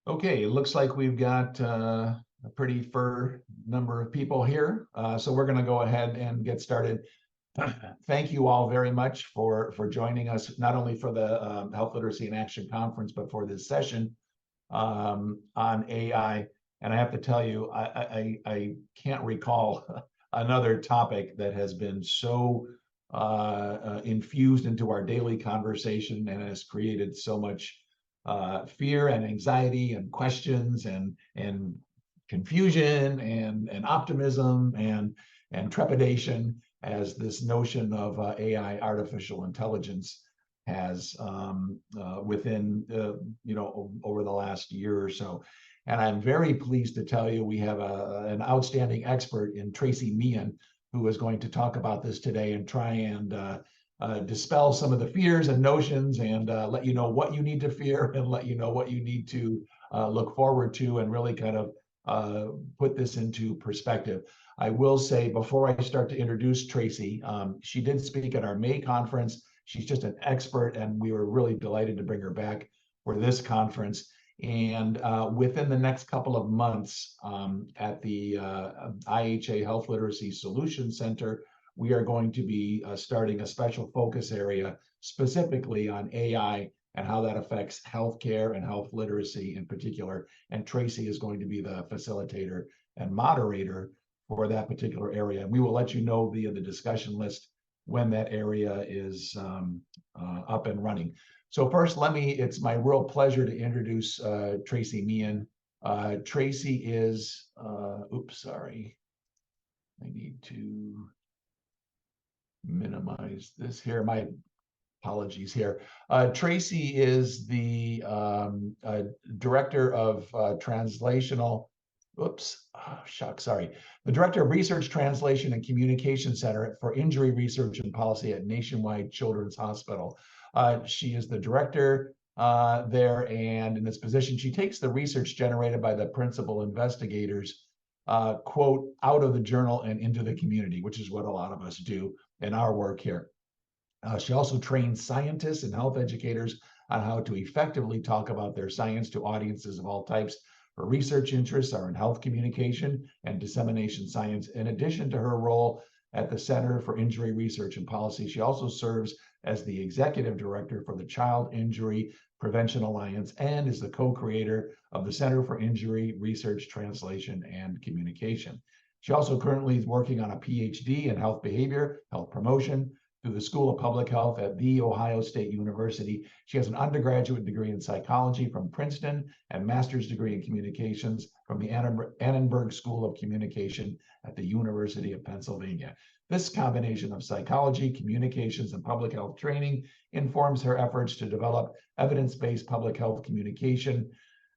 Okay, it looks like we've got a pretty fair number of people here. So we're going to go ahead and get started. Thank you all very much for joining us, not only for the Health Literacy in Action Conference, but for this session on AI. And I have to tell you, I can't recall another topic that has been so infused into our daily conversation and has created so much fear and anxiety and questions and confusion and optimism and trepidation as this notion of AI, artificial intelligence, has within over the last year or so. And I'm very pleased to tell you we have an outstanding expert in Tracy Meehan, who is going to talk about this today and try and dispel some of the fears and notions and let you know what you need to fear and let you know what you need to look forward to, and really kind of put this into perspective. I will say, before I start to introduce Tracy, she did speak at our May conference. She's just an expert, and we were really delighted to bring her back for this conference. And within the next couple of months at the IHA Health Literacy Solutions Center, we are going to be starting a special focus area specifically on AI and how that affects healthcare and health literacy in particular. And Tracy is going to be the facilitator and moderator for that particular area. And we will let you know via the discussion list when that area is up and running. So first, it's my real pleasure to introduce Tracy Meehan. Tracy is, sorry. I need to minimize this here. My apologies here. Tracy is the director of translational, the director of Research, Translation, and Communication Center for Injury Research and Policy at Nationwide Children's Hospital. She is the director there, and in this position, she takes the research generated by the principal investigators, quote, out of the journal and into the community, which is what a lot of us do in our work here. She also trains scientists and health educators on how to effectively talk about their science to audiences of all types. Her research interests are in health communication and dissemination science. In addition to her role at the Center for Injury Research and Policy, she also serves as the executive director for the Child Injury Prevention Alliance and is the co-creator of the Center for Injury Research, Translation, and Communication. She also currently is working on a PhD in health behavior, health promotion, through the School of Public Health at The Ohio State University. She has an undergraduate degree in psychology from Princeton and master's degree in communications from the Annenberg School of Communication at the University of Pennsylvania. This combination of psychology, communications, and public health training informs her efforts to develop evidence-based public health communication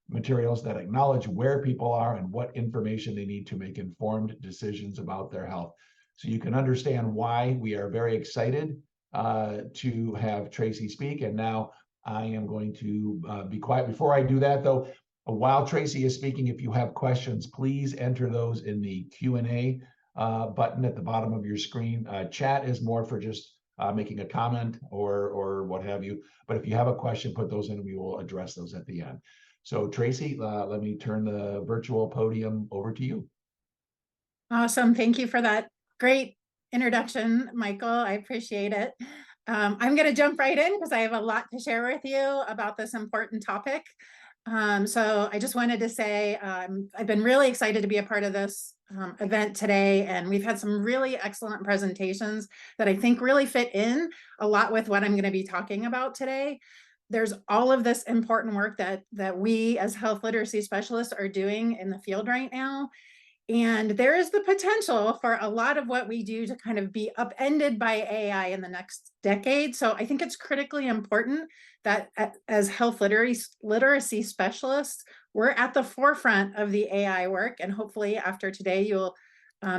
materials that acknowledge where people are and what information they need to make informed decisions about their health. So you can understand why we are very excited to have Tracy speak. And now I am going to be quiet. Before I do that, though, while Tracy is speaking, if you have questions, please enter those in the Q&A button at the bottom of your screen. Chat is more for just making a comment or what have you. But if you have a question, put those in and we will address those at the end. So Tracy, let me turn the virtual podium over to you. Awesome. Thank you for that great introduction, Michael. I appreciate it. I'm going to jump right in because I have a lot to share with you about this important topic. So I just wanted to say I've been really excited to be a part of this event today, and we've had some really excellent presentations that I think really fit in a lot with what I'm going to be talking about today. There's all of this important work that we as health literacy specialists are doing in the field right now. And there is the potential for a lot of what we do to kind of be upended by AI in the next decade. So I think it's critically important that as health literacy specialists, we're at the forefront of the AI work. And hopefully after today, you'll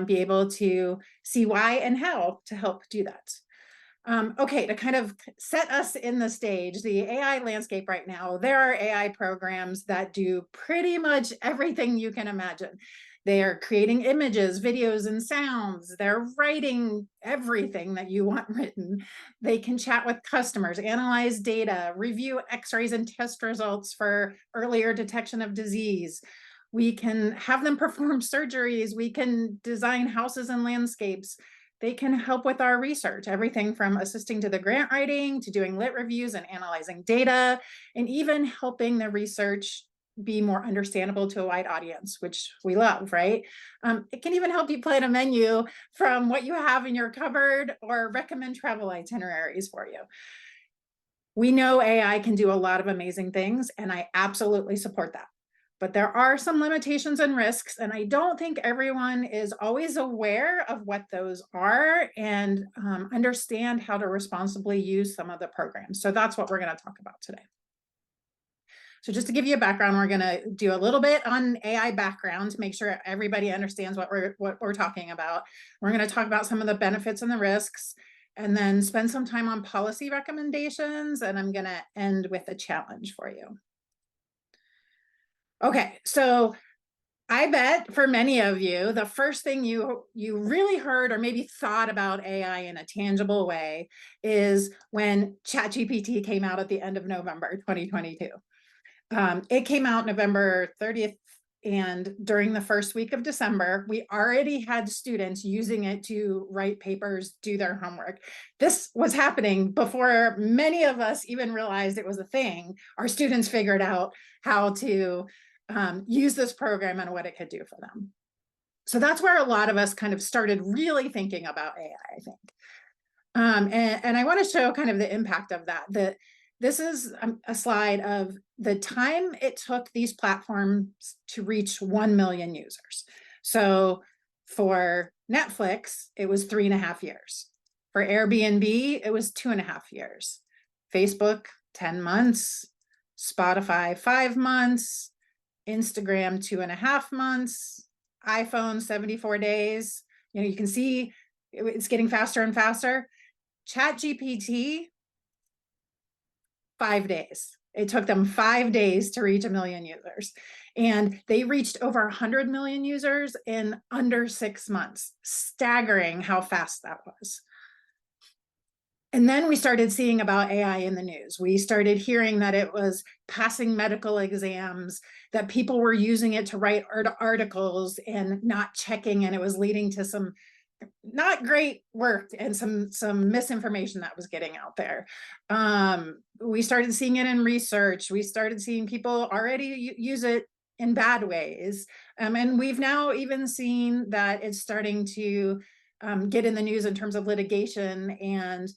be able to see why and how to help do that. Okay, to kind of set us in the stage, the AI landscape right now, there are AI programs that do pretty much everything you can imagine. They are creating images, videos, and sounds. They're writing everything that you want written. They can chat with customers, analyze data, review x-rays and test results for earlier detection of disease. We can have them perform surgeries. We can design houses and landscapes. They can help with our research, everything from assisting to the grant writing, to doing lit reviews and analyzing data, and even helping the research be more understandable to a wide audience, which we love, right? It can even help you plan a menu from what you have in your cupboard or recommend travel itineraries for you. We know AI can do a lot of amazing things, and I absolutely support that. But there are some limitations and risks, and I don't think everyone is always aware of what those are and understand how to responsibly use some of the programs. So that's what we're going to talk about today. So just to give you a background, we're going to do a little bit on AI background to make sure everybody understands what we're talking about. We're going to talk about some of the benefits and the risks, and then spend some time on policy recommendations, and I'm going to end with a challenge for you. Okay, so I bet for many of you, the first thing you really heard or maybe thought about AI in a tangible way is when ChatGPT came out at the end of November 2022. It came out November 30th, and during the first week of December, we already had students using it to write papers, do their homework. This was happening before many of us even realized it was a thing. Our students figured out how to use this program and what it could do for them. So that's where a lot of us kind of started really thinking about AI, I think. And I want to show kind of the impact of that. This is a slide of the time it took these platforms to reach 1 million users. So for Netflix, it was 3.5 years. For Airbnb, it was 2.5 years. Facebook, 10 months. Spotify, 5 months. Instagram, 2.5 months. iPhone, 74 days. You can see it's getting faster and faster. ChatGPT, 5 days. It took them 5 days to reach 1 million users. And they reached over 100 million users in under 6 months. Staggering how fast that was. And then we started seeing about AI in the news. We started hearing that it was passing medical exams, that people were using it to write articles and not checking, and it was leading to some not great work and some misinformation that was getting out there. We started seeing it in research. We started seeing people already use it in bad ways. And we've now even seen that it's starting to get in the news in terms of litigation, and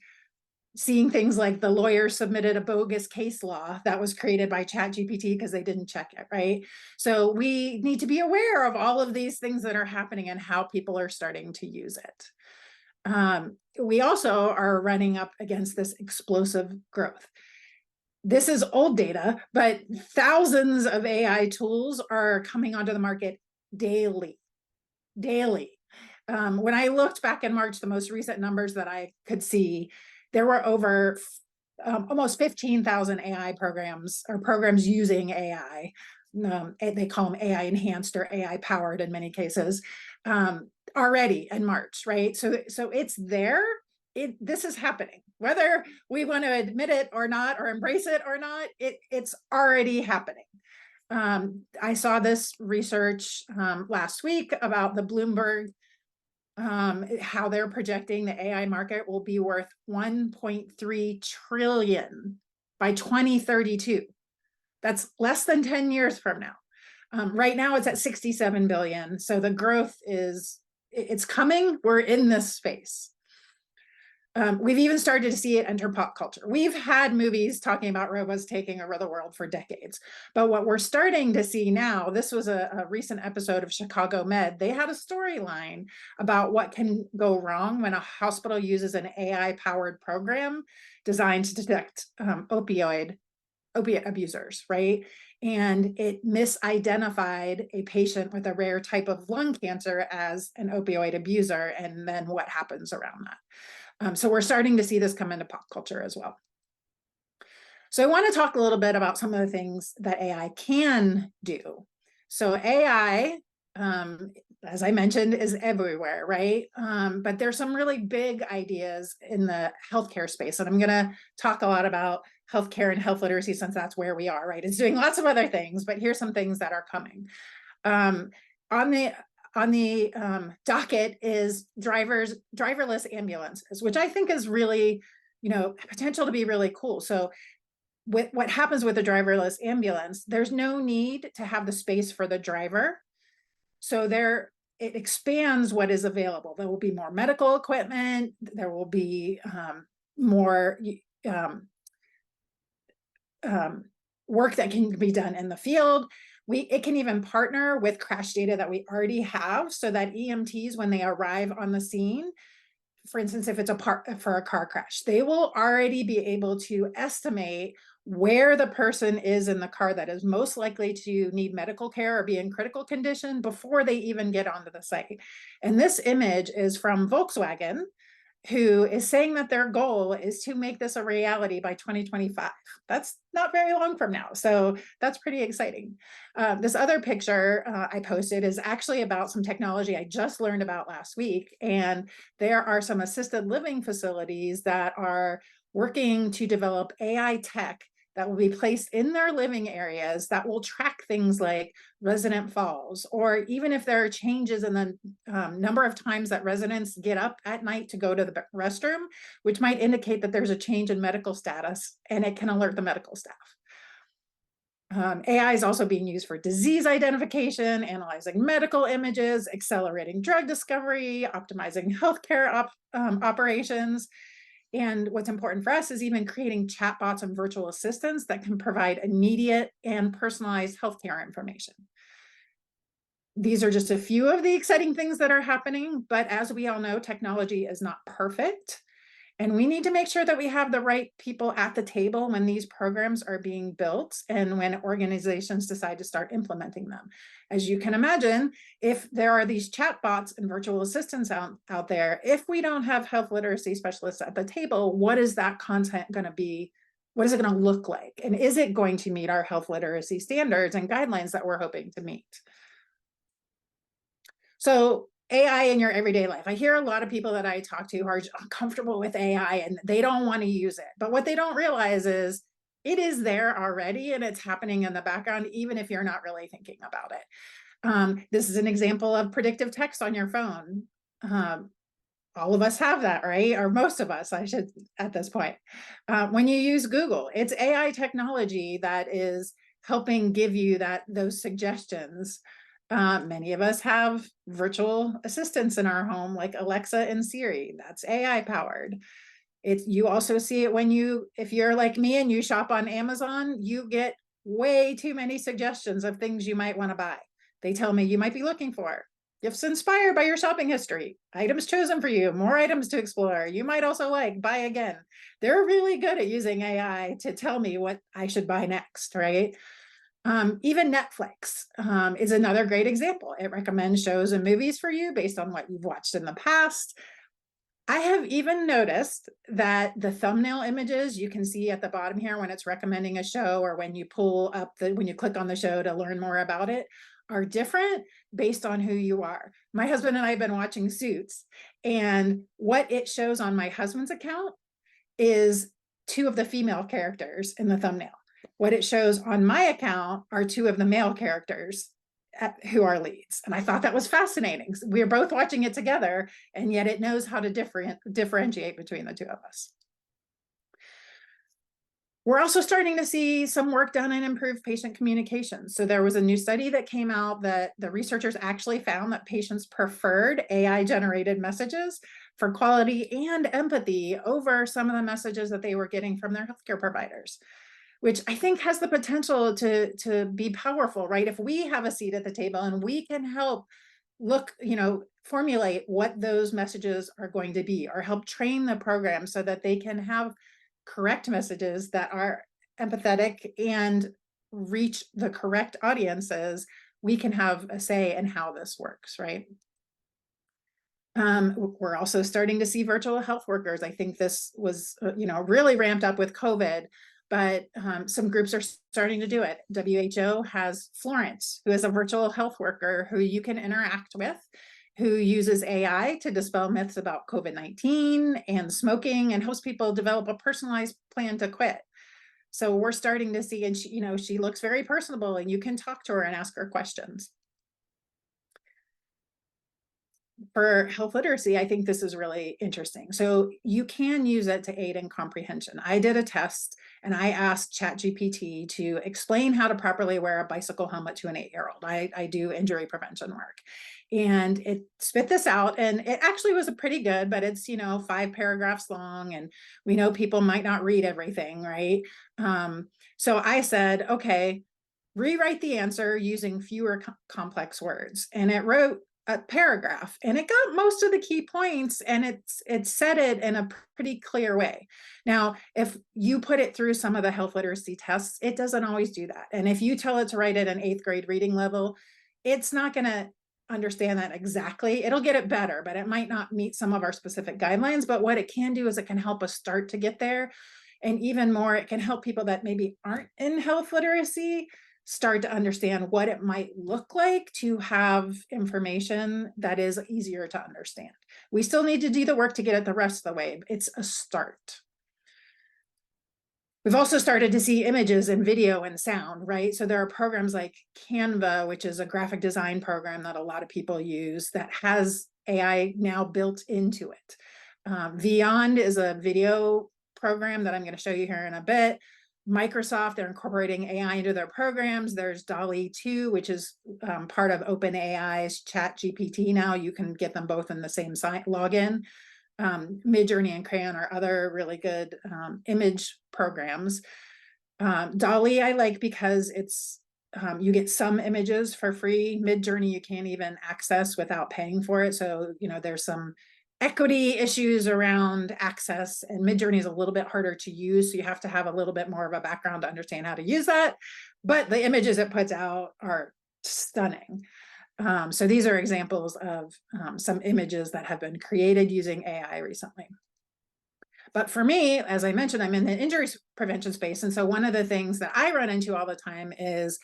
seeing things like the lawyer submitted a bogus case law that was created by ChatGPT because they didn't check it, right? So we need to be aware of all of these things that are happening and how people are starting to use it. We also are running up against this explosive growth. This is old data, but thousands of AI tools are coming onto the market daily. When I looked back in March, the most recent numbers that I could see, there were over almost 15,000 AI programs, or programs using AI. They call them AI enhanced or AI powered in many cases, already in March, right? So it's there. This is happening. Whether we want to admit it or not, or embrace it or not, it's already happening. I saw this research last week about the Bloomberg, how they're projecting the AI market will be worth 1.3 trillion by 2032. That's less than 10 years from now. Right now it's at 67 billion. So the growth it's coming. We're in this space. We've even started to see it enter pop culture. We've had movies talking about robots taking over the world for decades. But what we're starting to see now, this was a recent episode of Chicago Med. They had a storyline about what can go wrong when a hospital uses an AI-powered program designed to detect opiate abusers, right? And it misidentified a patient with a rare type of lung cancer as an opioid abuser, and then what happens around that. So we're starting to see this come into pop culture as well. So I want to talk a little bit about some of the things that AI can do. So AI as I mentioned, is everywhere, right? But there's some really big ideas in the healthcare space. And I'm going to talk a lot about healthcare and health literacy since that's where we are, right? It's doing lots of other things, but here's some things that are coming. Um, on the docket is driverless ambulances, which I think is really, potential to be really cool. So what happens with a driverless ambulance, there's no need to have the space for the driver. So it expands what is available. There will be more medical equipment. There will be more work that can be done in the field. It can even partner with crash data that we already have so that EMTs, when they arrive on the scene, for instance, if it's for a car crash, they will already be able to estimate where the person is in the car that is most likely to need medical care or be in critical condition before they even get onto the site. And this image is from Volkswagen, who is saying that their goal is to make this a reality by 2025. That's not very long from now. So that's pretty exciting. This other picture I posted is actually about some technology I just learned about last week. And there are some assisted living facilities that are working to develop AI tech that will be placed in their living areas that will track things like resident falls, or even if there are changes in the number of times that residents get up at night to go to the restroom, which might indicate that there's a change in medical status, and it can alert the medical staff. AI is also being used for disease identification, analyzing medical images, accelerating drug discovery, optimizing healthcare operations. And what's important for us is even creating chatbots and virtual assistants that can provide immediate and personalized healthcare information. These are just a few of the exciting things that are happening, but as we all know, technology is not perfect. And we need to make sure that we have the right people at the table when these programs are being built and when organizations decide to start implementing them. As you can imagine, if there are these chatbots and virtual assistants out there, if we don't have health literacy specialists at the table, what is that content going to be? What is it going to look like? And is it going to meet our health literacy standards and guidelines that we're hoping to meet? So AI in your everyday life. I hear a lot of people that I talk to who are uncomfortable with AI and they don't want to use it. But what they don't realize is it is there already and it's happening in the background, even if you're not really thinking about it. This is an example of predictive text on your phone. All of us have that, right? Or most of us, I should, at this point. When you use Google, it's AI technology that is helping give you those suggestions. Many of us have virtual assistants in our home, like Alexa and Siri. That's AI powered. You also see it if you're like me and you shop on Amazon, you get way too many suggestions of things you might want to buy. They tell me you might be looking for gifts inspired by your shopping history, items chosen for you, more items to explore. You might also buy again. They're really good at using AI to tell me what I should buy next, right? Even Netflix is another great example. It recommends shows and movies for you based on what you've watched in the past. I have even noticed that the thumbnail images you can see at the bottom here when it's recommending a show, or when you when you click on the show to learn more about it, are different based on who you are. My husband and I have been watching Suits, and what it shows on my husband's account is two of the female characters in the thumbnail. What it shows on my account are two of the male characters who are leads. And I thought that was fascinating. We're both watching it together, and yet it knows how to differentiate between the two of us. We're also starting to see some work done in improved patient communication. So there was a new study that came out that the researchers actually found that patients preferred AI-generated messages for quality and empathy over some of the messages that they were getting from their healthcare providers, which I think has the potential to be powerful, right? If we have a seat at the table and we can help formulate what those messages are going to be, or help train the program so that they can have correct messages that are empathetic and reach the correct audiences, we can have a say in how this works, right? We're also starting to see virtual health workers. I think this was, really ramped up with COVID. but some groups are starting to do it. WHO has Florence, who is a virtual health worker who you can interact with, who uses AI to dispel myths about COVID-19 and smoking and helps people develop a personalized plan to quit. So we're starting to see, and she looks very personable, and you can talk to her and ask her questions. For health literacy, I think this is really interesting. So you can use it to aid in comprehension. I did a test and I asked ChatGPT to explain how to properly wear a bicycle helmet to an 8-year-old. I do injury prevention work. And it spit this out, and it actually was a pretty good, but it's 5 paragraphs long, and we know people might not read everything, right? So I said, okay, rewrite the answer using fewer complex words. And it wrote a paragraph, and it got most of the key points, and it said it in a pretty clear way. Now, if you put it through some of the health literacy tests, it doesn't always do that. And if you tell it to write at an 8th grade reading level, it's not going to understand that exactly. It'll get it better, but it might not meet some of our specific guidelines. But what it can do is it can help us start to get there. And even more, it can help people that maybe aren't in health literacy start to understand what it might look like to have information that is easier to understand. We still need to do the work to get it the rest of the way. It's a start. We've also started to see images and video and sound, right? So there are programs like Canva, which is a graphic design program that a lot of people use that has AI now built into it. Beyond is a video program that I'm going to show you here in a bit. Microsoft, they're incorporating AI into their programs. There's DALL-E 2, which is part of OpenAI's ChatGPT now. You can get them both in the same site login. Midjourney and Crayon are other really good image programs. DALL-E I like because it's you get some images for free. Midjourney you can't even access without paying for it. So there's some equity issues around access, and Midjourney is a little bit harder to use. So you have to have a little bit more of a background to understand how to use that. But the images it puts out are stunning. So these are examples of some images that have been created using AI recently. But for me, as I mentioned, I'm in the injury prevention space. And so one of the things that I run into all the time is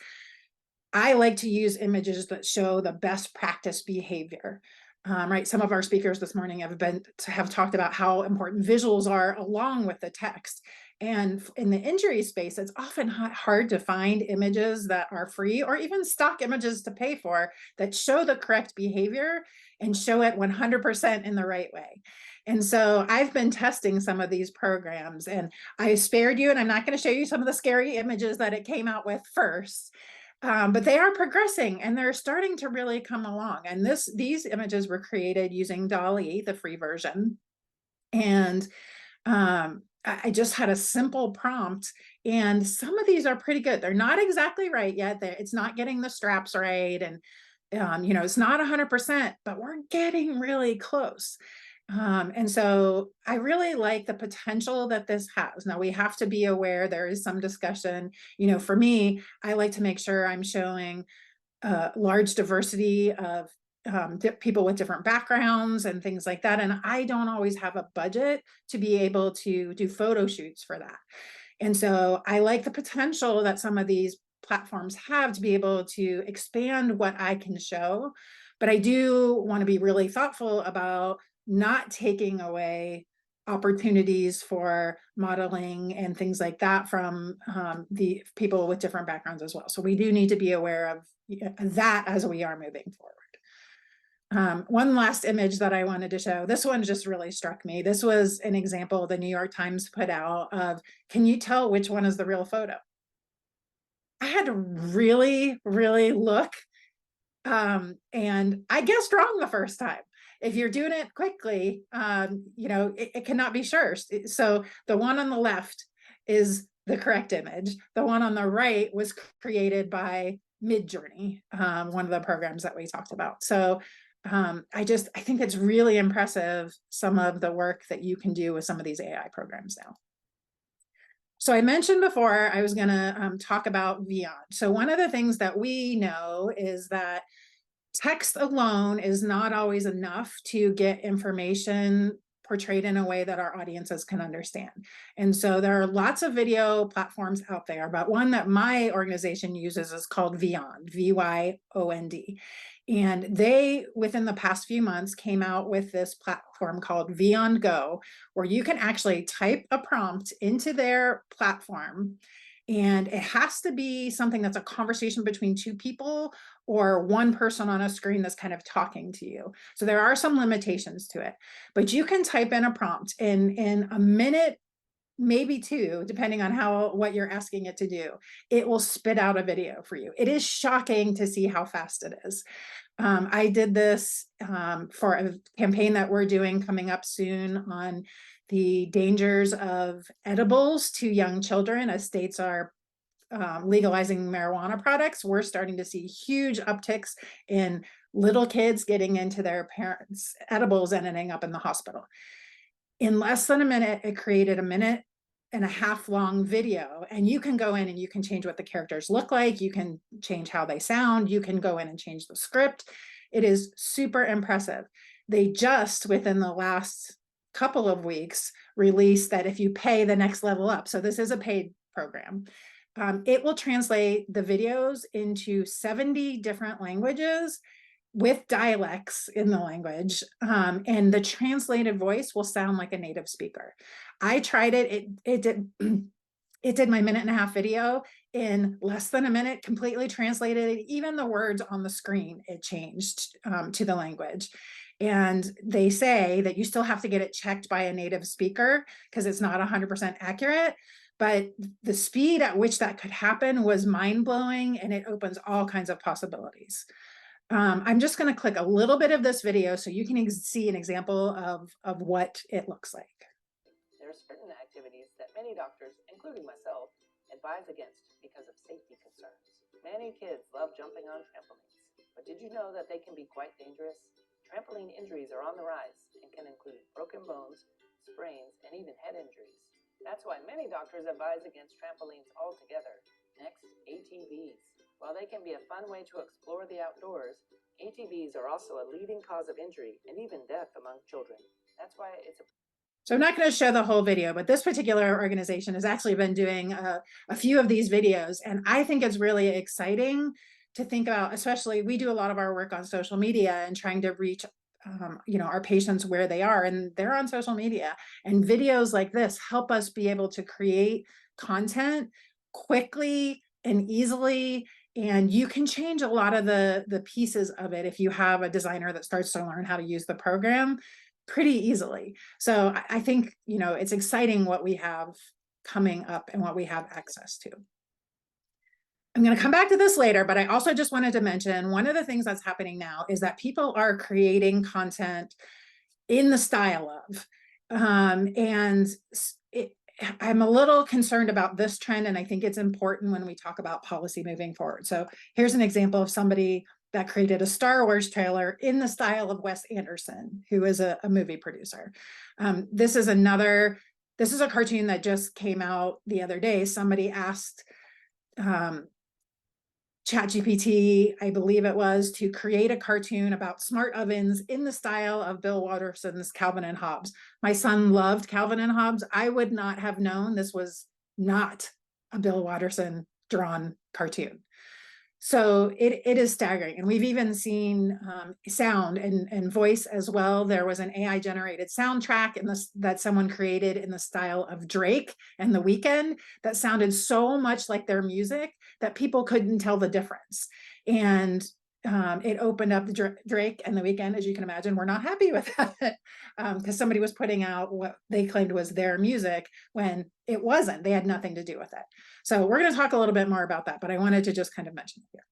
I like to use images that show the best practice behavior. Right. Some of our speakers this morning have talked about how important visuals are along with the text. And in the injury space, it's often hard to find images that are free or even stock images to pay for that show the correct behavior and show it 100% in the right way. And so I've been testing some of these programs, and I spared you, and I'm not going to show you some of the scary images that it came out with first. But they are progressing, and they're starting to really come along. And these images were created using DALL-E, the free version. And I just had a simple prompt, and some of these are pretty good. They're not exactly right yet. It's not getting the straps right. And, it's not 100%, but we're getting really close. And so I really like the potential that this has. Now we have to be aware there is some discussion. For me, I like to make sure I'm showing a large diversity of people with different backgrounds and things like that. And I don't always have a budget to be able to do photo shoots for that. And so I like the potential that some of these platforms have to be able to expand what I can show. But I do want to be really thoughtful about not taking away opportunities for modeling and things like that from the people with different backgrounds as well. So we do need to be aware of that as we are moving forward. One last image that I wanted to show, this one just really struck me. This was an example the New York Times put out of, can you tell which one is the real photo? I had to really, really look. And I guessed wrong the first time. If you're doing it quickly, it cannot be sure. So the one on the left is the correct image. The one on the right was created by Midjourney, one of the programs that we talked about. So I think it's really impressive, some of the work that you can do with some of these AI programs now. So I mentioned before I was going to talk about Beyond. So one of the things that we know is that text alone is not always enough to get information portrayed in a way that our audiences can understand. And so there are lots of video platforms out there, but one that my organization uses is called Vyond, VYOND. And they, within the past few months, came out with this platform called Vyond Go, where you can actually type a prompt into their platform. And it has to be something that's a conversation between two people or one person on a screen that's kind of talking to you. So there are some limitations to it, but you can type in a prompt in a minute, maybe two, depending on what you're asking it to do. It will spit out a video for you. It is shocking to see how fast it is. I did this for a campaign that we're doing coming up soon on the dangers of edibles to young children as states are legalizing marijuana products. We're starting to see huge upticks in little kids getting into their parents' edibles and ending up in the hospital. In less than a minute, it created a 1.5 minute long video, and you can go in and you can change what the characters look like. You can change how they sound. You can go in and change the script. It is super impressive. They just, within the last couple of weeks, released that if you pay the next level up, so this is a paid program, it will translate the videos into 70 different languages with dialects in the language, and the translated voice will sound like a native speaker. I tried it. It did my 1.5 minute video in less than a minute, completely translated it. Even the words on the screen, it changed to the language. And they say that you still have to get it checked by a native speaker because it's not 100% accurate. But the speed at which that could happen was mind-blowing, and it opens all kinds of possibilities. I'm just going to click a little bit of this video so you can see an example of what it looks like. There are certain activities that many doctors, including myself, advise against because of safety concerns. Many kids love jumping on trampolines, but did you know that they can be quite dangerous? Trampoline injuries are on the rise and can include broken bones, sprains, and even head injuries. That's why many doctors advise against trampolines altogether. Next, ATVs. While they can be a fun way to explore the outdoors, ATVs are also a leading cause of injury and even death among children. That's why it's a So I'm not going to show the whole video, but this particular organization has actually been doing a few of these videos. And I think it's really exciting to think about, especially we do a lot of our work on social media and trying to reach our patients where they are, and they're on social media. And videos like this help us be able to create content quickly and easily. And you can change a lot of the pieces of it if you have a designer that starts to learn how to use the program pretty easily. So I think, it's exciting what we have coming up and what we have access to. I'm going to come back to this later, but I also just wanted to mention one of the things that's happening now is that people are creating content in the style of, I'm a little concerned about this trend, and I think it's important when we talk about policy moving forward. So here's an example of somebody that created a Star Wars trailer in the style of Wes Anderson, who is a movie producer. This is a cartoon that just came out the other day. Somebody asked ChatGPT, I believe it was, to create a cartoon about smart ovens in the style of Bill Watterson's Calvin and Hobbes. My son loved Calvin and Hobbes. I would not have known this was not a Bill Watterson drawn cartoon. So it is staggering. And we've even seen sound and voice as well. There was an AI generated soundtrack that someone created in the style of Drake and The Weeknd that sounded so much like their music that people couldn't tell the difference. And it opened up the Drake and The Weeknd, as you can imagine, we're not happy with that because somebody was putting out what they claimed was their music when it wasn't. They had nothing to do with it. So we're going to talk a little bit more about that, but I wanted to just kind of mention it here.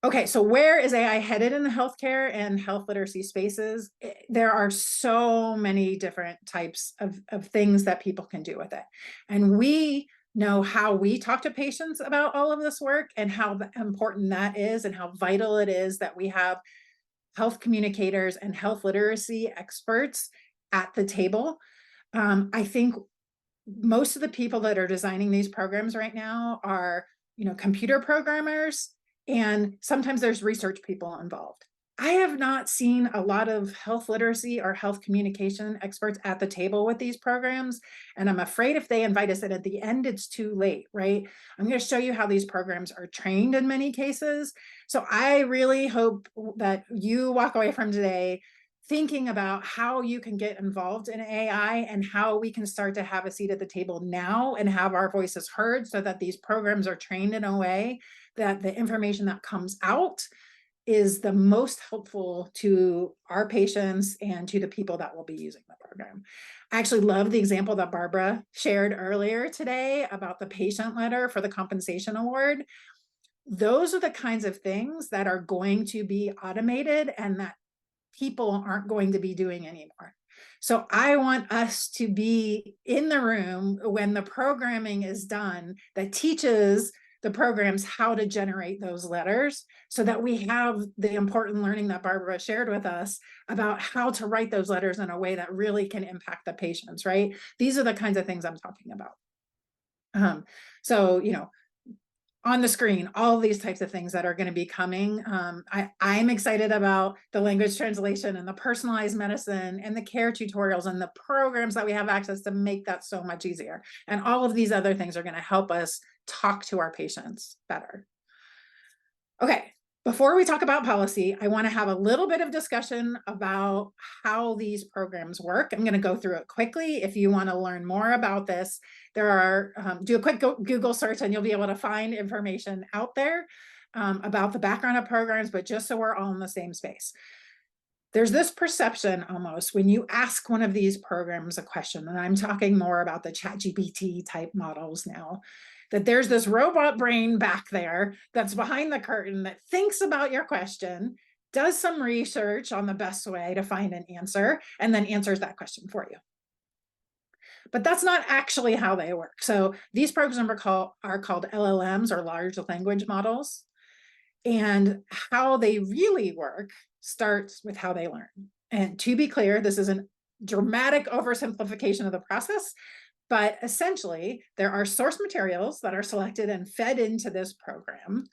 Okay, so where is AI headed in the healthcare and health literacy spaces? There are so many different types of things that people can do with it. And we know how we talk to patients about all of this work and how important that is and how vital it is that we have health communicators and health literacy experts at the table. I think most of the people that are designing these programs right now are, computer programmers, and sometimes there's research people involved. I have not seen a lot of health literacy or health communication experts at the table with these programs. And I'm afraid if they invite us in at the end, it's too late, right? I'm going to show you how these programs are trained in many cases. So I really hope that you walk away from today thinking about how you can get involved in AI and how we can start to have a seat at the table now and have our voices heard so that these programs are trained in a way that the information that comes out is the most helpful to our patients and to the people that will be using the program. I actually love the example that Barbara shared earlier today about the patient letter for the compensation award. Those are the kinds of things that are going to be automated and that people aren't going to be doing anymore. So I want us to be in the room when the programming is done that teaches the programs how to generate those letters so that we have the important learning that Barbara shared with us about how to write those letters in a way that really can impact the patients, right? These are the kinds of things I'm talking about. So, you know, on the screen, all these types of things that are going to be coming. I'm excited about the language translation and the personalized medicine and the care tutorials and the programs that we have access to make that so much easier. And all of these other things are going to help us talk to our patients better. Okay, before we talk about policy, I want to have a little bit of discussion about how these programs work. I'm going to go through it quickly. If you want to learn more about this, there are, do a quick Google search and you'll be able to find information out there about the background of programs, but just so we're all in the same space. There's this perception almost when you ask one of these programs a question, and I'm talking more about the ChatGPT type models now, that there's this robot brain back there that's behind the curtain that thinks about your question, does some research on the best way to find an answer, and then answers that question for you. But that's not actually how they work. So these programs are called LLMs, or large language models. And how they really work starts with how they learn. And to be clear, this is a dramatic oversimplification of the process, but essentially there are source materials that are selected and fed into this program.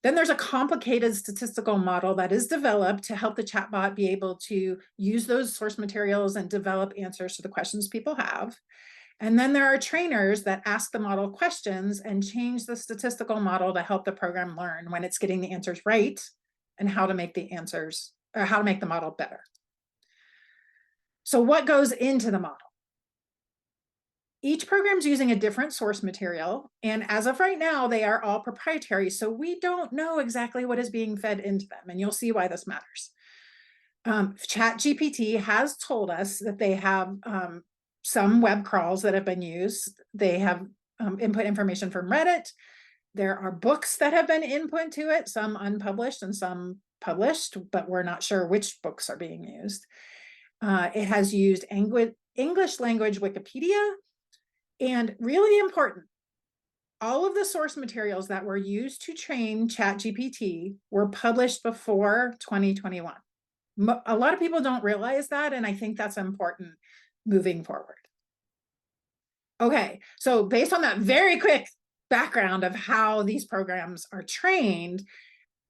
Then there's a complicated statistical model that is developed to help the chatbot be able to use those source materials and develop answers to the questions people have. And then there are trainers that ask the model questions and change the statistical model to help the program learn when it's getting the answers right and how to make the answers, or how to make the model better. So what goes into the model? Each program's using a different source material, and as of right now, they are all proprietary, so we don't know exactly what is being fed into them, and you'll see why this matters. ChatGPT has told us that they have some web crawls that have been used. They have input information from Reddit. There are books that have been input to it, some unpublished and some published, but we're not sure which books are being used. It has used English language Wikipedia, and really important, all of the source materials that were used to train ChatGPT were published before 2021. A lot of people don't realize that, and I think that's important moving forward. Okay, so based on that very quick background of how these programs are trained,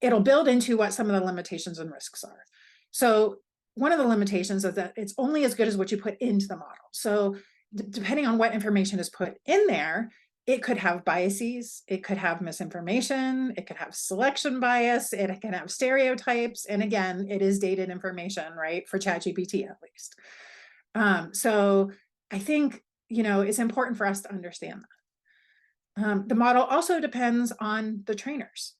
it'll build into what some of the limitations and risks are. So one of the limitations is that it's only as good as what you put into the model. So depending on what information is put in there, it could have biases, it could have misinformation, it could have selection bias, it can have stereotypes, and again, it is dated information, right, for ChatGPT at least. So I think, you know, it's important for us to understand that. The model also depends on the trainers.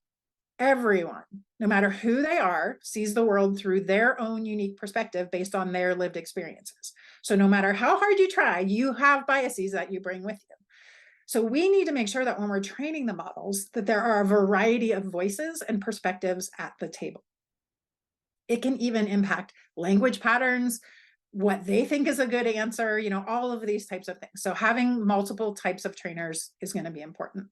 Everyone, no matter who they are, sees the world through their own unique perspective based on their lived experiences. So no matter how hard you try, you have biases that you bring with you. So we need to make sure that when we're training the models, that there are a variety of voices and perspectives at the table. It can even impact language patterns, what they think is a good answer, you know, all of these types of things. So having multiple types of trainers is going to be important.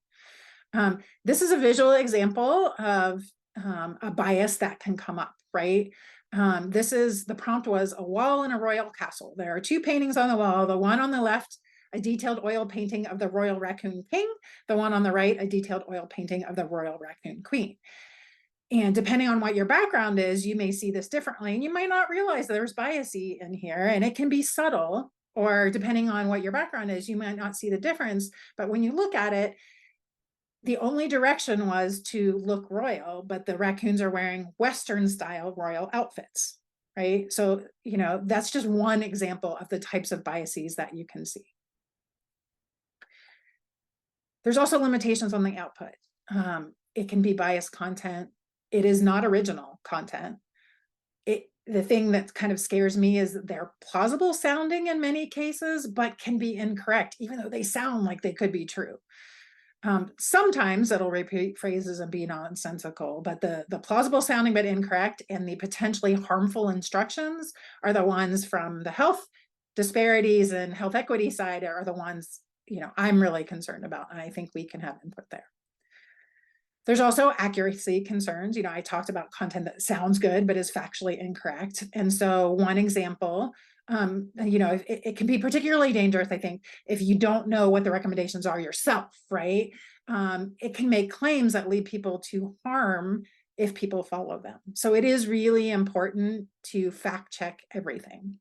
This is a visual example of a bias that can come up, right? The prompt was a wall in a royal castle. There are two paintings on the wall. The one on the left, a detailed oil painting of the royal raccoon king. The one on the right, a detailed oil painting of the royal raccoon queen. And depending on what your background is, you may see this differently, and you might not realize there's bias in here, and it can be subtle, or depending on what your background is, you might not see the difference. But when you look at it, the only direction was to look royal, but the raccoons are wearing Western style royal outfits, right? So, you know, that's just one example of the types of biases that you can see. There's also limitations on the output. It can be biased content. It is not original content. The thing that kind of scares me is that they're plausible sounding in many cases, but can be incorrect, even though they sound like they could be true. Sometimes it'll repeat phrases and be nonsensical, but the plausible sounding but incorrect and the potentially harmful instructions are the ones from the health disparities and health equity side are the ones, you know, I'm really concerned about, and I think we can have input there. There's also accuracy concerns. You know, I talked about content that sounds good, but is factually incorrect. And so one example, you know, it can be particularly dangerous, I think, if you don't know what the recommendations are yourself, right? It can make claims that lead people to harm if people follow them. So it is really important to fact check everything.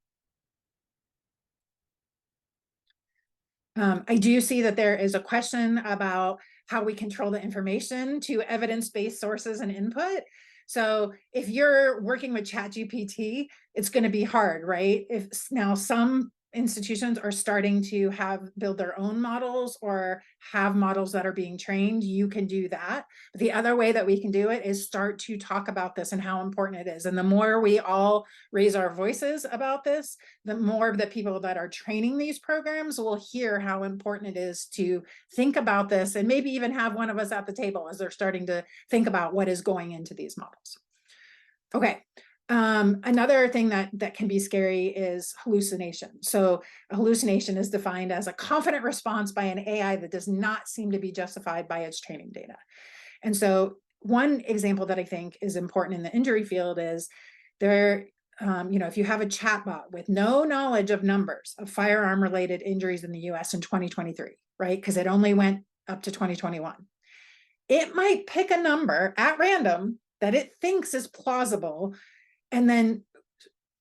I do see that there is a question about how we control the information to evidence-based sources and input. So if you're working with ChatGPT, it's going to be hard, right? If now some institutions are starting to build their own models or have models that are being trained, you can do that. But the other way that we can do it is start to talk about this and how important it is. And the more we all raise our voices about this, the more of the people that are training these programs will hear how important it is to think about this, and maybe even have one of us at the table as they're starting to think about what is going into these models. Okay. Another thing that can be scary is hallucination. So a hallucination is defined as a confident response by an AI that does not seem to be justified by its training data. And so one example that I think is important in the injury field is there, you know, if you have a chatbot with no knowledge of numbers of firearm related injuries in the US in 2023, right? Because it only went up to 2021. It might pick a number at random that it thinks is plausible and then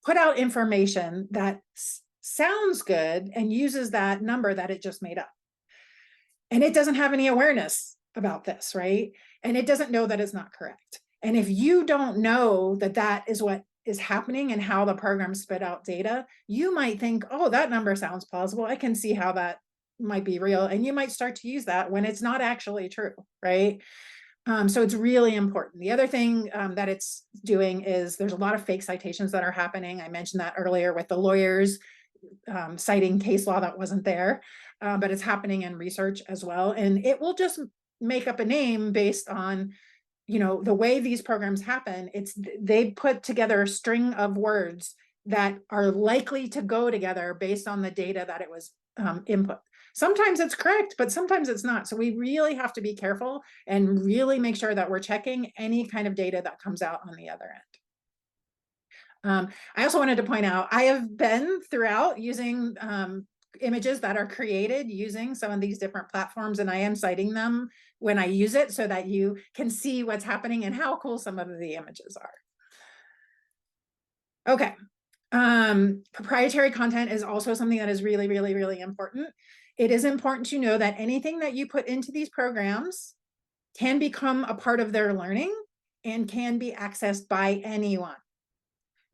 put out information that sounds good and uses that number that it just made up. And it doesn't have any awareness about this, right? And it doesn't know that it's not correct. And if you don't know that that is what is happening and how the program spit out data, you might think, oh, that number sounds plausible. I can see how that might be real. And you might start to use that when it's not actually true, right? So it's really important. The other thing that it's doing is there's a lot of fake citations that are happening. I mentioned that earlier with the lawyers citing case law that wasn't there, but it's happening in research as well. And it will just make up a name based on, you know, the way these programs happen. They put together a string of words that are likely to go together based on the data that it was input. Sometimes it's correct, but sometimes it's not. So we really have to be careful and really make sure that we're checking any kind of data that comes out on the other end. I also wanted to point out, I have been throughout using images that are created using some of these different platforms, and I am citing them when I use it so that you can see what's happening and how cool some of the images are. Okay. Proprietary content is also something that is really, really, really important. It is important to know that anything that you put into these programs can become a part of their learning and can be accessed by anyone.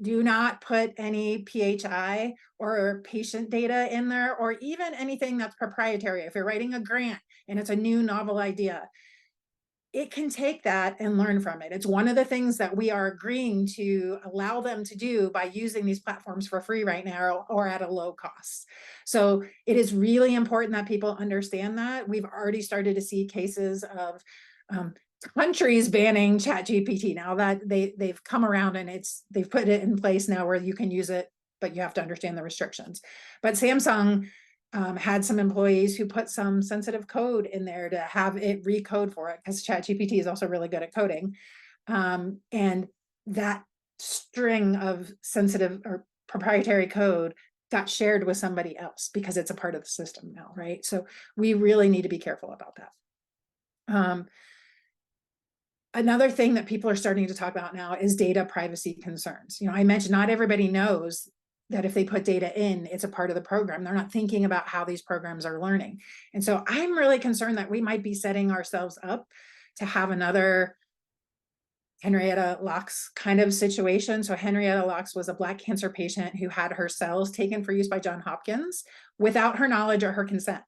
Do not put any PHI or patient data in there, or even anything that's proprietary. If you're writing a grant and it's a new novel idea, it can take that and learn from it. It's one of the things that we are agreeing to allow them to do by using these platforms for free right now or at a low cost. So it is really important that people understand that. We've already started to see cases of countries banning ChatGPT now that they've come around, and they've put it in place now where you can use it, but you have to understand the restrictions. But Samsung had some employees who put some sensitive code in there to have it recode for it, because ChatGPT is also really good at coding. And that string of sensitive or proprietary code got shared with somebody else because it's a part of the system now, right? So we really need to be careful about that. Another thing that people are starting to talk about now is data privacy concerns. I mentioned not everybody knows that if they put data in, it's a part of the program. They're not thinking about how these programs are learning. And so I'm really concerned that we might be setting ourselves up to have another Henrietta Lacks kind of situation. So Henrietta Lacks was a Black cancer patient who had her cells taken for use by Johns Hopkins without her knowledge or her consent.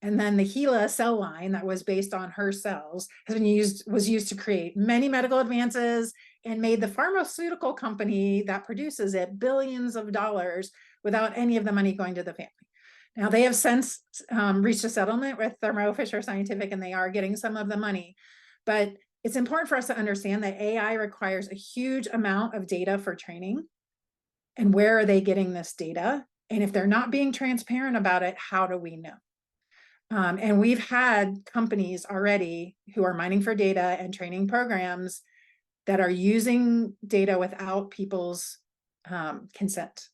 And then the HLiA cell line that was based on her cells was used to create many medical advances and made the pharmaceutical company that produces it billions of dollars without any of the money going to the family. Now they have since reached a settlement with Thermo Fisher Scientific, and they are getting some of the money. But it's important for us to understand that AI requires a huge amount of data for training. And where are they getting this data? And if they're not being transparent about it, how do we know? And we've had companies already who are mining for data and training programs that are using data without people's consent.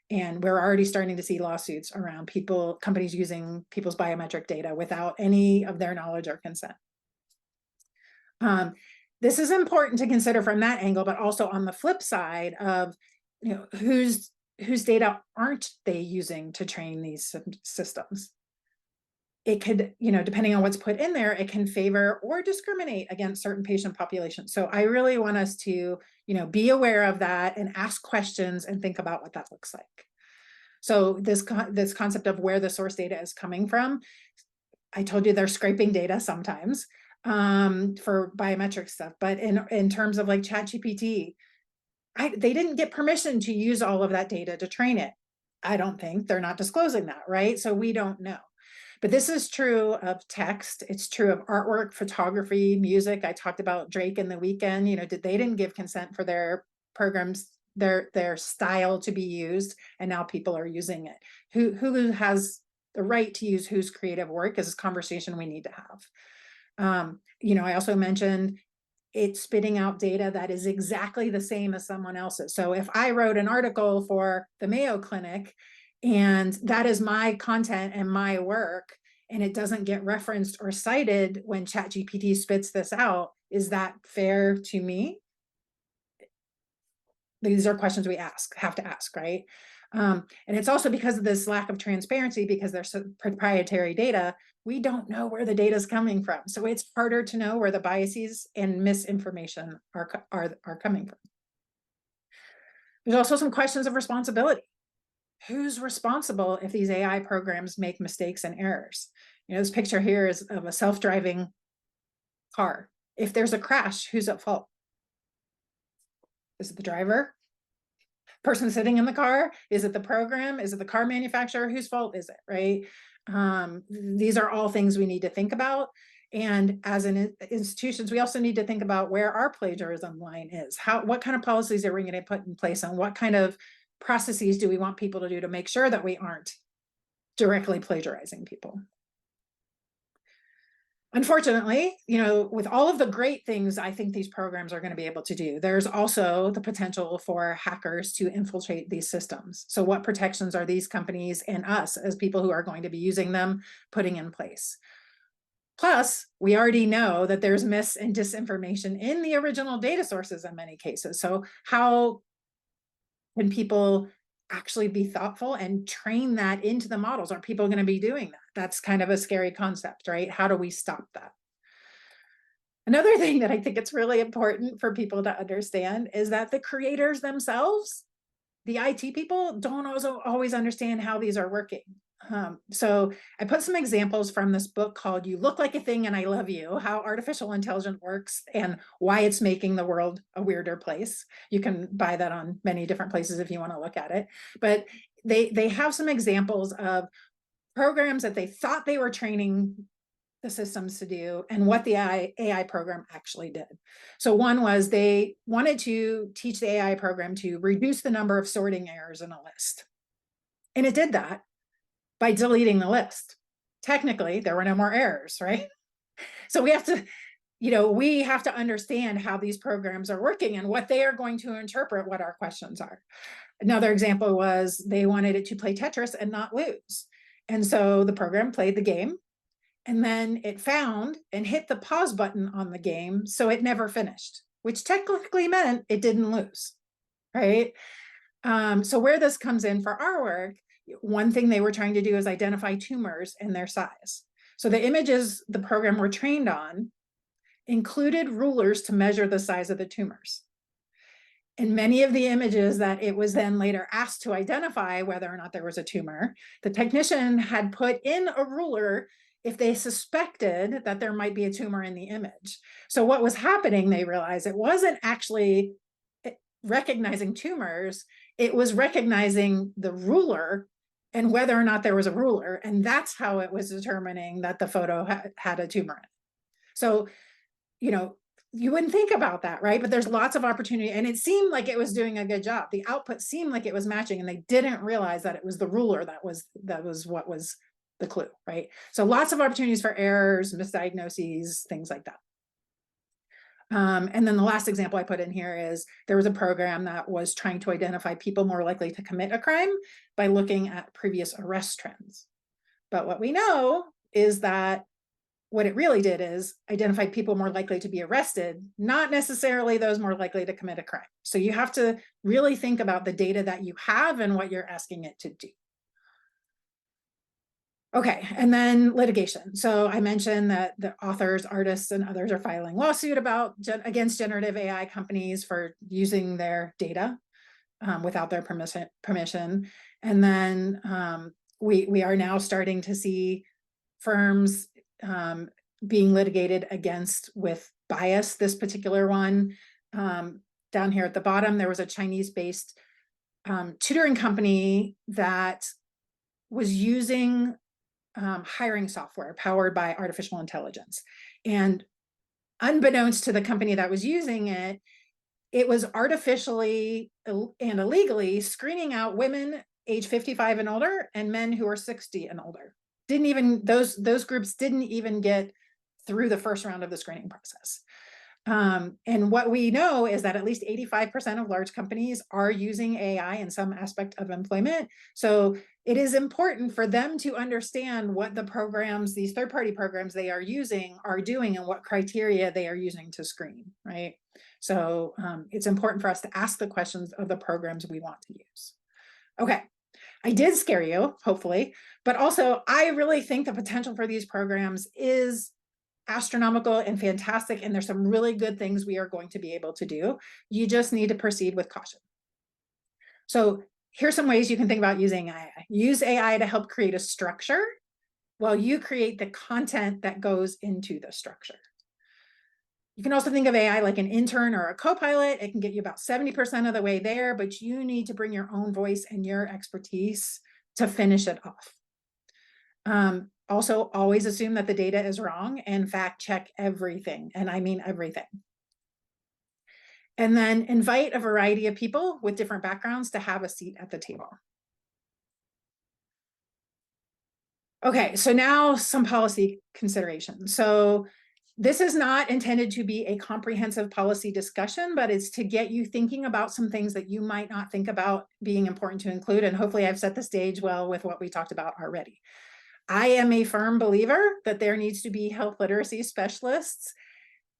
And we're already starting to see lawsuits around companies using people's biometric data without any of their knowledge or consent. This is important to consider from that angle, but also on the flip side of, whose data aren't they using to train these systems? It could, depending on what's put in there, it can favor or discriminate against certain patient populations. So I really want us to, be aware of that and ask questions and think about what that looks like. So this concept of where the source data is coming from, I told you they're scraping data sometimes for biometric stuff, but in terms of like ChatGPT, they didn't get permission to use all of that data to train it. I don't think they're not disclosing that, right? So we don't know. But this is true of text. It's true of artwork, photography, music. I talked about Drake and The Weeknd. They didn't give consent for their programs, their style to be used, and now people are using it. Who has the right to use whose creative work is a conversation we need to have. I also mentioned it's spitting out data that is exactly the same as someone else's. So if I wrote an article for the Mayo Clinic, and that is my content and my work, and it doesn't get referenced or cited when ChatGPT spits this out, is that fair to me? These are questions we have to ask, right? And it's also because of this lack of transparency, because there's proprietary data, we don't know where the data is coming from. So it's harder to know where the biases and misinformation are coming from. There's also some questions of responsibility. Who's responsible if these AI programs make mistakes and errors? This picture here is of a self-driving car. If there's a crash, who's at fault? Is it the driver? Person sitting in the car? Is it the program? Is it the car manufacturer? Whose fault is it, right? These are all things we need to think about. And as institutions, we also need to think about where our plagiarism line is. What kind of policies are we going to put in place, and what kind of processes do we want people to do to make sure that we aren't directly plagiarizing people? Unfortunately, with all of the great things I think these programs are going to be able to do, there's also the potential for hackers to infiltrate these systems. So what protections are these companies and us as people who are going to be using them putting in place? Plus, we already know that there's mis and disinformation in the original data sources in many cases. So how can people actually be thoughtful and train that into the models? Are people going to be doing that? That's kind of a scary concept, right? How do we stop that? Another thing that I think it's really important for people to understand is that the creators themselves, the IT people, don't also always understand how these are working. So I put some examples from this book called You Look Like a Thing and I Love You, How Artificial Intelligence Works and Why It's Making the World a Weirder Place. You can buy that on many different places if you want to look at it. But they have some examples of programs that they thought they were training the systems to do and what the AI program actually did. So one was they wanted to teach the AI program to reduce the number of sorting errors in a list. And it did that by deleting the list. Technically, there were no more errors, right? So we have to understand how these programs are working and what they are going to interpret what our questions are. Another example was they wanted it to play Tetris and not lose. And so the program played the game And then it found and hit the pause button on the game, so it never finished, which technically meant it didn't lose, right? So where this comes in for our work, one thing they were trying to do is identify tumors and their size. So the images the program were trained on included rulers to measure the size of the tumors. And many of the images that it was then later asked to identify whether or not there was a tumor, the technician had put in a ruler if they suspected that there might be a tumor in the image. So what was happening, they realized it wasn't actually recognizing tumors, it was recognizing the ruler and whether or not there was a ruler. And that's how it was determining that the photo had a tumor in it. So, you know, you wouldn't think about that, right? But there's lots of opportunity, and it seemed like it was doing a good job. The output seemed like it was matching, and they didn't realize that it was the ruler that was what was the clue, right? So lots of opportunities for errors, misdiagnoses, things like that. And then the last example I put in here is there was a program that was trying to identify people more likely to commit a crime by looking at previous arrest trends. But what we know is that what it really did is identify people more likely to be arrested, not necessarily those more likely to commit a crime. So you have to really think about the data that you have and what you're asking it to do. Okay, and then litigation. So I mentioned that the authors, artists, and others are filing lawsuit against generative AI companies for using their data without their permission. And then we are now starting to see firms being litigated against with bias. This particular one, down here at the bottom, there was a Chinese-based tutoring company that was using hiring software powered by artificial intelligence. And unbeknownst to the company that was using it, it was artificially and illegally screening out women age 55 and older and men who are 60 and older. Didn't even, those groups didn't even get through the first round of the screening process. And what we know is that at least 85% of large companies are using AI in some aspect of employment. So it is important for them to understand what the programs, these third-party programs they are using are doing and what criteria they are using to screen, right? So it's important for us to ask the questions of the programs we want to use. Okay, I did scare you, hopefully, but also I really think the potential for these programs is astronomical and fantastic, and there's some really good things we are going to be able to do. You just need to proceed with caution. So here's some ways you can think about using AI. Use AI to help create a structure while you create the content that goes into the structure. You can also think of AI like an intern or a co-pilot. It can get you about 70% of the way there, but you need to bring your own voice and your expertise to finish it off. Also, always assume that the data is wrong and fact check everything, and I mean everything. And then invite a variety of people with different backgrounds to have a seat at the table. Okay, so now some policy considerations. So this is not intended to be a comprehensive policy discussion, but it's to get you thinking about some things that you might not think about being important to include. And hopefully I've set the stage well with what we talked about already. I am a firm believer that there needs to be health literacy specialists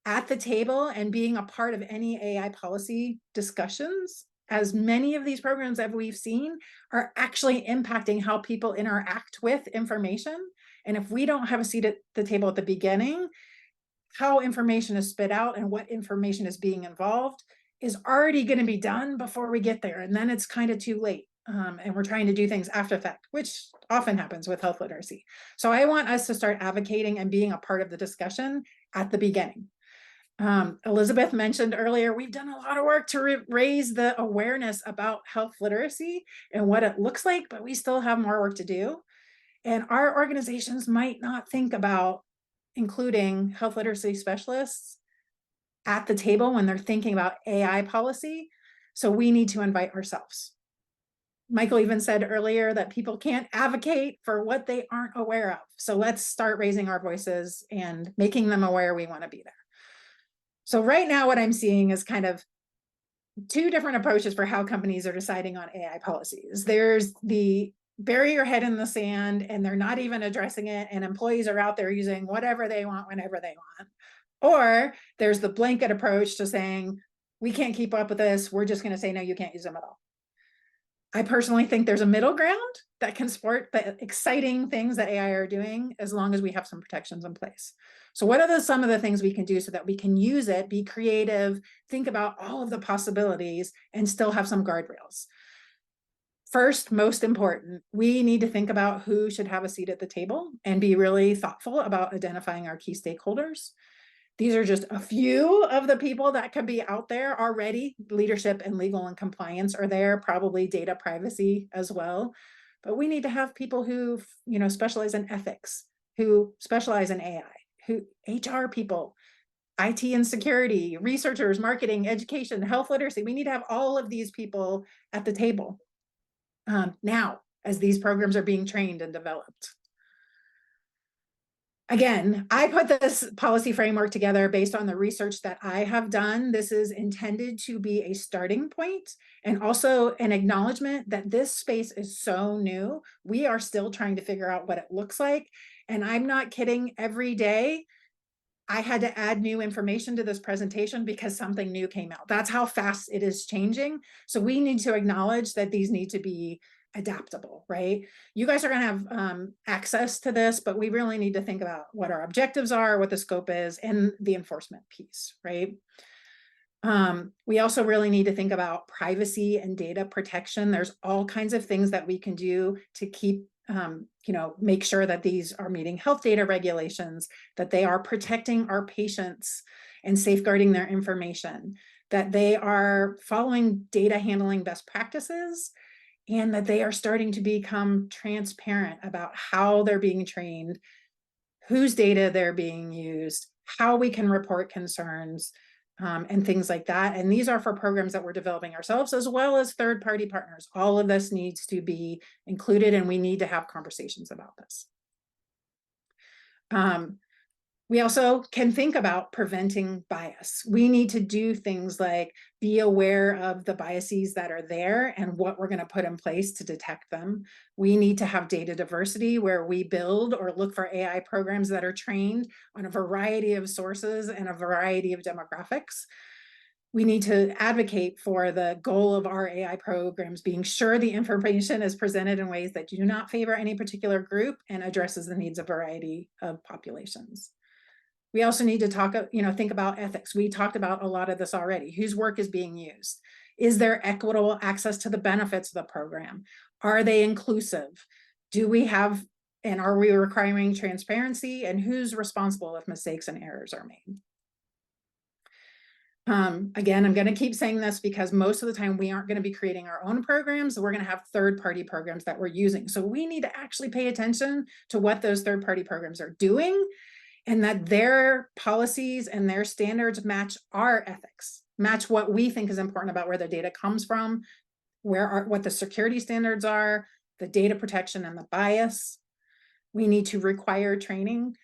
at the table and being a part of any AI policy discussions, as many of these programs that we've seen are actually impacting how people interact with information. And if we don't have a seat at the table at the beginning, how information is spit out and what information is being involved is already going to be done before we get there. And then it's kind of too late. And we're trying to do things after fact, which often happens with health literacy. So I want us to start advocating and being a part of the discussion at the beginning. Elizabeth mentioned earlier, we've done a lot of work to raise the awareness about health literacy and what it looks like, but we still have more work to do. And our organizations might not think about including health literacy specialists at the table when they're thinking about AI policy. So we need to invite ourselves. Michael even said earlier that people can't advocate for what they aren't aware of. So let's start raising our voices and making them aware we want to be there. So right now what I'm seeing is kind of two different approaches for how companies are deciding on AI policies. There's the bury your head in the sand and they're not even addressing it, and employees are out there using whatever they want whenever they want. Or there's the blanket approach to saying, we can't keep up with this, we're just going to say, no, you can't use them at all. I personally think there's a middle ground that can support the exciting things that AI are doing, as long as we have some protections in place. So what are some of the things we can do so that we can use it, be creative, think about all of the possibilities, and still have some guardrails? First, most important, we need to think about who should have a seat at the table and be really thoughtful about identifying our key stakeholders. These are just a few of the people that could be out there already. Leadership and legal and compliance are there, probably data privacy as well. But we need to have people who, specialize in ethics, who specialize in AI, who HR people, IT and security, researchers, marketing, education, health literacy. We need to have all of these people at the table now, as these programs are being trained and developed. Again, I put this policy framework together based on the research that I have done. This is intended to be a starting point and also an acknowledgement that this space is so new. We are still trying to figure out what it looks like. And I'm not kidding, every day I had to add new information to this presentation because something new came out. That's how fast it is changing. So we need to acknowledge that these need to be adaptable, right? You guys are going to have access to this, but we really need to think about what our objectives are, what the scope is, and the enforcement piece, right? We also really need to think about privacy and data protection. There's all kinds of things that we can do to keep, make sure that these are meeting health data regulations, that they are protecting our patients and safeguarding their information, that they are following data handling best practices, and that they are starting to become transparent about how they're being trained, whose data they're being used, how we can report concerns, and things like that. And these are for programs that we're developing ourselves, as well as third-party partners. All of this needs to be included, and we need to have conversations about this. We also can think about preventing bias. We need to do things like be aware of the biases that are there and what we're going to put in place to detect them. We need to have data diversity where we build or look for AI programs that are trained on a variety of sources and a variety of demographics. We need to advocate for the goal of our AI programs, being sure the information is presented in ways that do not favor any particular group and addresses the needs of a variety of populations. We also need to think about ethics. We talked about a lot of this already. Whose work is being used? Is there equitable access to the benefits of the program? Are they inclusive? Do we have, and are we requiring transparency? And who's responsible if mistakes and errors are made? Again, I'm going to keep saying this because most of the time we aren't going to be creating our own programs. We're going to have third-party programs that we're using. So we need to actually pay attention to what those third-party programs are doing, and that their policies and their standards match our ethics, match what we think is important about where the data comes from, what the security standards are, the data protection and the bias. We need to require training.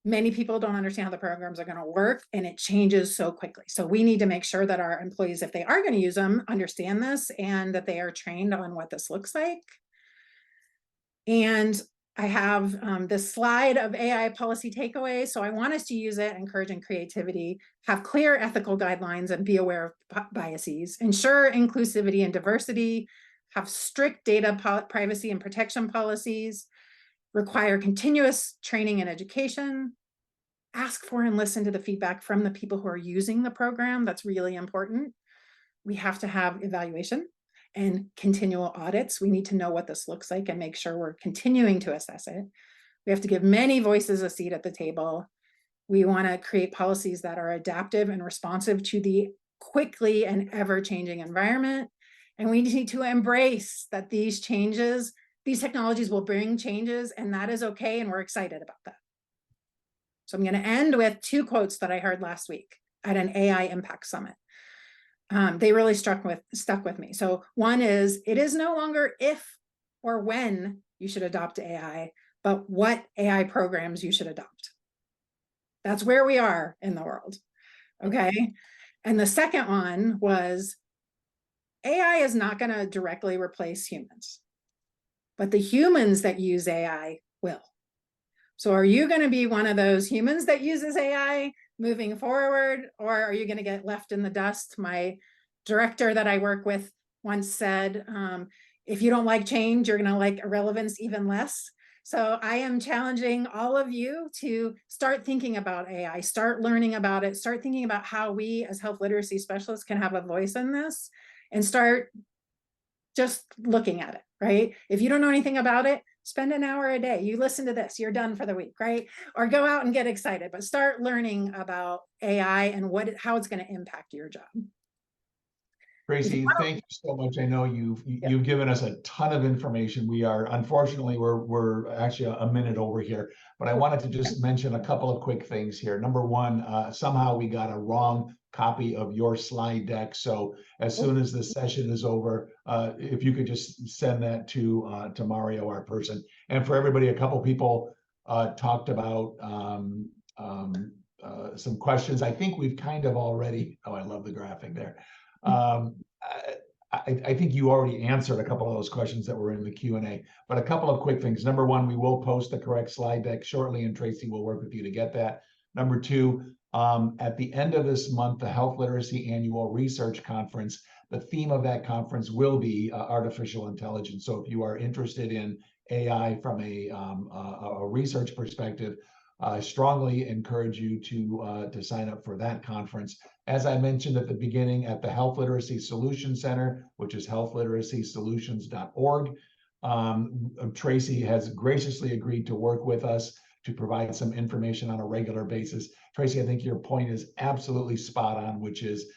Many people don't understand how the programs are going to work, and it changes so quickly. So we need to make sure that our employees, if they are going to use them, understand this and that they are trained on what this looks like. And I have this slide of AI policy takeaways. So I want us to use it, encouraging creativity, have clear ethical guidelines and be aware of biases, ensure inclusivity and diversity, have strict data privacy and protection policies, require continuous training and education, ask for and listen to the feedback from the people who are using the program. That's really important. We have to have evaluation and continual audits. We need to know what this looks like and make sure we're continuing to assess it. We have to give many voices a seat at the table. We want to create policies that are adaptive and responsive to the quickly and ever-changing environment. And we need to embrace that these changes, these technologies will bring changes, and that is okay, and we're excited about that. So I'm going to end with 2 quotes that I heard last week at an AI Impact Summit. They really stuck with me. So one is, it is no longer if or when you should adopt AI, but what AI programs you should adopt. That's where we are in the world. Okay. And the second one was, AI is not going to directly replace humans, but the humans that use AI will. So are you going to be one of those humans that uses AI moving forward, or are you going to get left in the dust? My director that I work with once said, if you don't like change, you're going to like irrelevance even less. So I am challenging all of you to start thinking about AI, start learning about it, start thinking about how we as health literacy specialists can have a voice in this, and start just looking at it, right? If you don't know anything about it, spend an hour a day. You listen to this, you're done for the week, right? Or go out and get excited, but start learning about AI and how it's going to impact your job. Tracy, thank you so much. I know you've given us a ton of information. Unfortunately, we're actually a minute over here, but I wanted to just mention a couple of quick things here. Number one, somehow we got a wrong copy of your slide deck. So as soon as this session is over, if you could just send that to Mario, our person. And for everybody, a couple people talked about some questions. I think we've kind of already, oh, I love the graphic there. I think you already answered a couple of those questions that were in the Q&A, but a couple of quick things. Number one, we will post the correct slide deck shortly, and Tracy will work with you to get that. Number two, at the end of this month, the Health Literacy Annual Research Conference, the theme of that conference will be artificial intelligence. So if you are interested in AI from a research perspective, I strongly encourage you to sign up for that conference. As I mentioned at the beginning, at the Health Literacy Solutions Center, which is healthliteracysolutions.org, Tracy has graciously agreed to work with us to provide some information on a regular basis. Tracy, I think your point is absolutely spot on, which is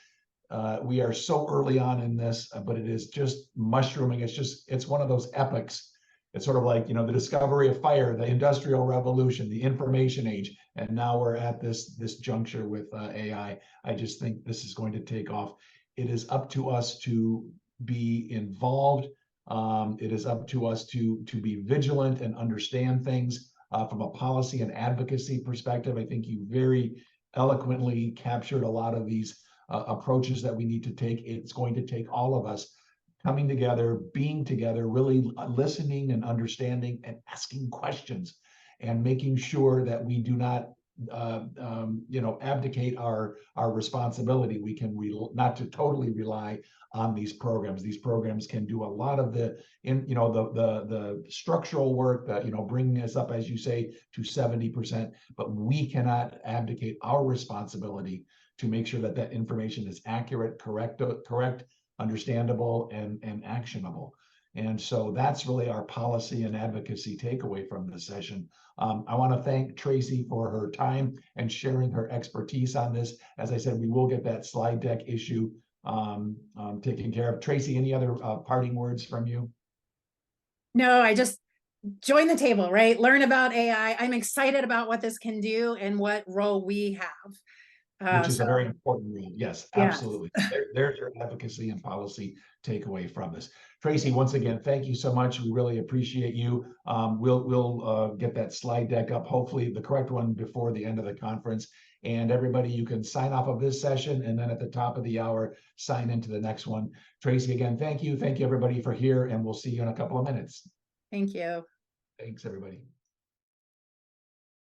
we are so early on in this, but it is just mushrooming. It's one of those epics. It's sort of like, the discovery of fire, the Industrial Revolution, the information age, and now we're at this juncture with AI. I just think this is going to take off. It is up to us to be involved. It is up to us to be vigilant and understand things from a policy and advocacy perspective. I think you very eloquently captured a lot of these approaches that we need to take. It's going to take all of us coming together, being together, really listening and understanding and asking questions and making sure that we do not, abdicate our responsibility. We can not to totally rely on these programs. These programs can do a lot of the structural work that, bringing us up, as you say, to 70%, but we cannot abdicate our responsibility to make sure that that information is accurate, correct, understandable, and actionable. And so that's really our policy and advocacy takeaway from this session. I want to thank Tracy for her time and sharing her expertise on this. As I said, we will get that slide deck issue taken care of. Tracy, any other parting words from you? No, I just join the table, right? Learn about AI. I'm excited about what this can do and what role we have. Which is a very important role. Yes, absolutely. There's your advocacy and policy takeaway from this. Tracy, once again, thank you so much. We really appreciate you. We'll get that slide deck up, hopefully the correct one, before the end of the conference. And everybody, you can sign off of this session, and then at the top of the hour, sign into the next one. Tracy, again, thank you. Thank you, everybody, for here, and we'll see you in a couple of minutes. Thank you. Thanks, everybody.